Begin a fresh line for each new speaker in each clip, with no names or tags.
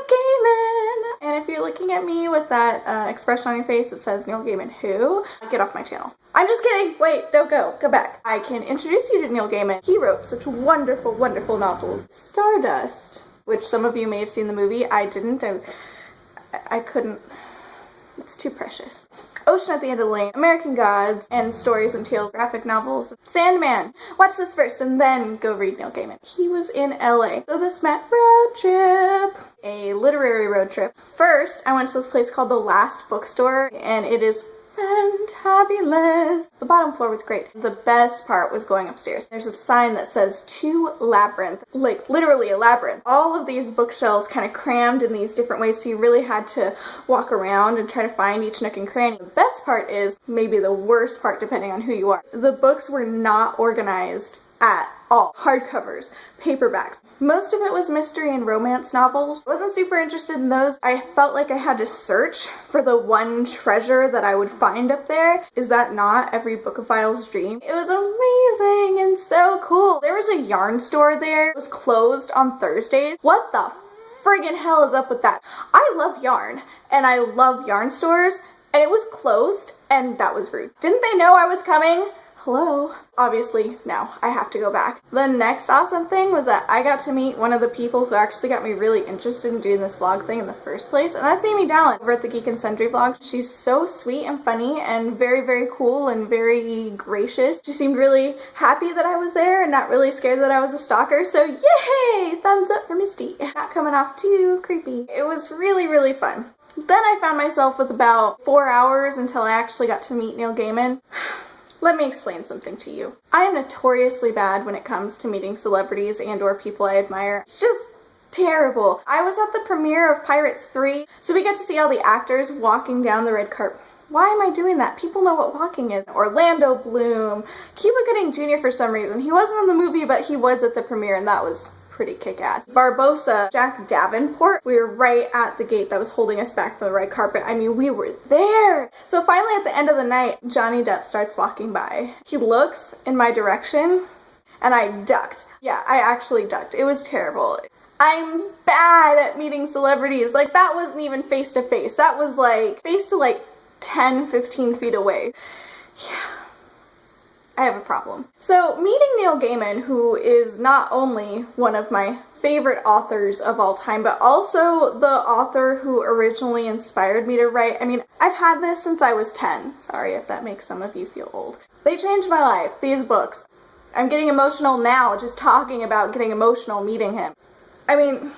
Gaiman! And if you're looking at me with that expression on your face that says Neil Gaiman who, get off my channel. I'm just kidding! Wait, don't go. Go back. I can introduce you to Neil Gaiman. He wrote such wonderful, wonderful novels. Stardust, which some of you may have seen the movie. I didn't. I couldn't. It's too precious. Ocean at the End of the Lane, American Gods, and Stories and Tales, graphic novels. Sandman. Watch this first and then go read Neil Gaiman. He was in LA. So this meant road trip. A literary road trip. First, I went to this place called The Last Bookstore, and it is fantabulous. The bottom floor was great. The best part was going upstairs. There's a sign that says to Labyrinth, like literally a labyrinth. All of these bookshelves kind of crammed in these different ways, so you really had to walk around and try to find each nook and cranny. The best part is maybe the worst part depending on who you are. The books were not organized at all. Hardcovers, paperbacks. Most of it was mystery and romance novels. I wasn't super interested in those. I felt like I had to search for the one treasure that I would find up there. Is that not every bookophile's dream? It was amazing and so cool. There was a yarn store there. It was closed on Thursdays. What the friggin' hell is up with that? I love yarn and I love yarn stores, and it was closed, and that was rude. Didn't they know I was coming? Hello? Obviously, no, I have to go back. The next awesome thing was that I got to meet one of the people who actually got me really interested in doing this vlog thing in the first place, and that's Amy Dallin over at the Geek Sundry vlog. She's so sweet and funny and very, very cool and very gracious. She seemed really happy that I was there and not really scared that I was a stalker, so yay! Thumbs up for Misty. Not coming off too creepy. It was really, really fun. Then I found myself with about 4 hours until I actually got to meet Neil Gaiman. Let me explain something to you. I am notoriously bad when it comes to meeting celebrities and or people I admire. It's just terrible. I was at the premiere of Pirates 3, so we got to see all the actors walking down the red carpet. Why am I doing that? People know what walking is. Orlando Bloom, Cuba Gooding Jr. for some reason. He wasn't in the movie, but he was at the premiere, and that was pretty kick-ass. Barbosa, Jack Davenport, we were right at the gate that was holding us back from the red carpet. I mean, we were there! So finally at the end of the night, Johnny Depp starts walking by. He looks in my direction, and I ducked. Yeah, I actually ducked. It was terrible. I'm bad at meeting celebrities. Like, that wasn't even face-to-face. That was like, face to like 10, 15 feet away. Yeah. I have a problem. So meeting Neil Gaiman, who is not only one of my favorite authors of all time, but also the author who originally inspired me to write. I mean, I've had this since I was 10. Sorry if that makes some of you feel old. They changed my life, these books. I'm getting emotional now just talking about getting emotional meeting him. I mean,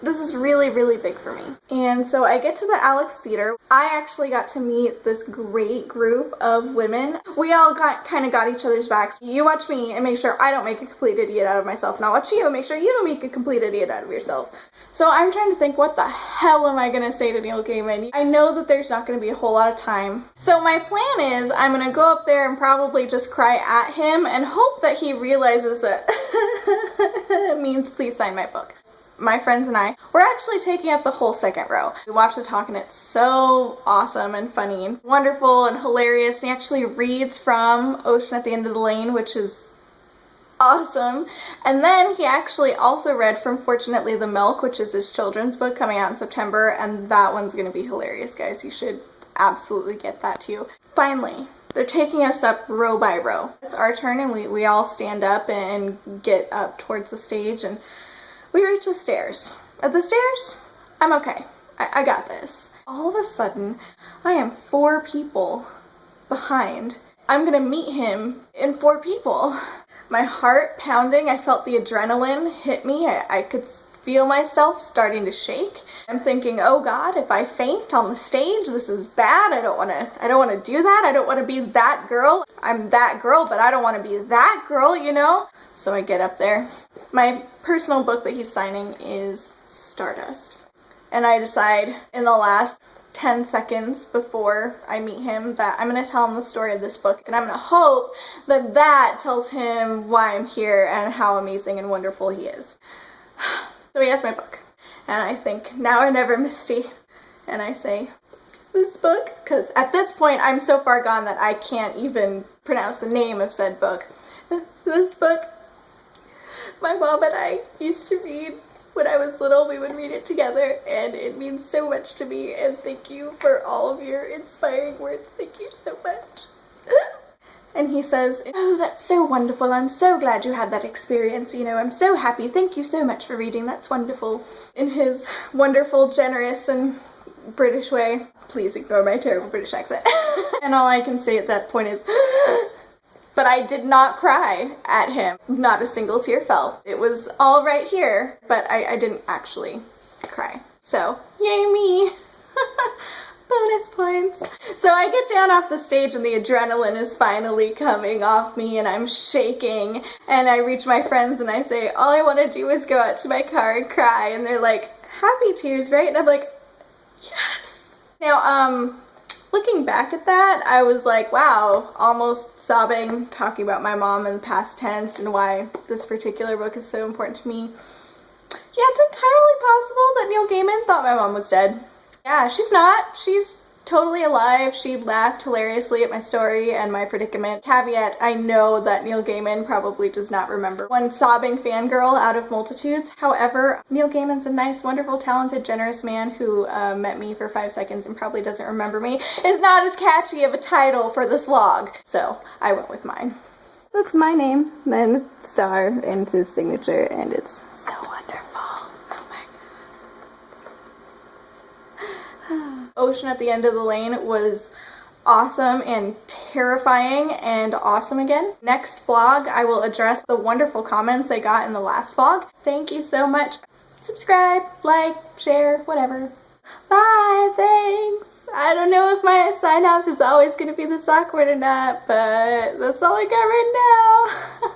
this is really, really big for me. And so I get to the Alex Theater. I actually got to meet this great group of women. We all kind of got each other's backs. You watch me and make sure I don't make a complete idiot out of myself. And I'll watch you and make sure you don't make a complete idiot out of yourself. So I'm trying to think, what the hell am I going to say to Neil Gaiman? I know that there's not going to be a whole lot of time. So my plan is I'm going to go up there and probably just cry at him and hope that he realizes that it means please sign my book. My friends and I, we're actually taking up the whole second row. We watch the talk and it's so awesome and funny and wonderful and hilarious. He actually reads from Ocean at the End of the Lane, which is awesome. And then he actually also read from Fortunately the Milk, which is his children's book coming out in September, and that one's going to be hilarious, guys. You should absolutely get that too. Finally, they're taking us up row by row. It's our turn and we all stand up and get up towards the stage, and we reach the stairs. At the stairs, I'm okay. I got this. All of a sudden, I am 4 people behind. I'm gonna meet him in 4 people. My heart pounding, I felt the adrenaline hit me. I could feel myself starting to shake. I'm thinking, oh God, if I faint on the stage, this is bad. I don't wanna do that. I don't wanna be that girl. I'm that girl, but I don't wanna be that girl, you know? So I get up there. My personal book that he's signing is Stardust. And I decide in the last 10 seconds before I meet him that I'm going to tell him the story of this book. And I'm going to hope that that tells him why I'm here and how amazing and wonderful he is. So he has my book. And I think, now or never, Misty. And I say, this book? Because at this point I'm so far gone that I can't even pronounce the name of said book. This book, my mom and I used to read When I was little, we would read it together, and it means so much to me, and thank you for all of your inspiring words. Thank you so much. And he says, oh, that's so wonderful. I'm so glad you had that experience. You know, I'm so happy. Thank you so much for reading. That's wonderful. In his wonderful, generous, and British way. Please ignore my terrible British accent. And all I can say at that point is, but I did not cry at him. Not a single tear fell. It was all right here, but I didn't actually cry. So, yay me! Bonus points. So I get down off the stage and the adrenaline is finally coming off me and I'm shaking, and I reach my friends and I say, all I want to do is go out to my car and cry, and they're like, happy tears, right? And I'm like, yes! Now, looking back at that, I was like, wow, almost sobbing, talking about my mom in the past tense and why this particular book is so important to me. Yeah, it's entirely possible that Neil Gaiman thought my mom was dead. Yeah, she's not. She's totally alive. She laughed hilariously at my story and my predicament. Caveat, I know that Neil Gaiman probably does not remember one sobbing fangirl out of multitudes. However, Neil Gaiman's a nice, wonderful, talented, generous man who met me for 5 seconds and probably doesn't remember me. Is not as catchy of a title for this log, so I went with mine. That's my name, then star, and his signature, and it's so wonderful. Ocean at the End of the Lane was awesome and terrifying and awesome again. Next vlog, I will address the wonderful comments I got in the last vlog. Thank you so much. Subscribe, like, share, whatever. Bye, thanks. I don't know if my sign off is always going to be this awkward or not, but that's all I got right now.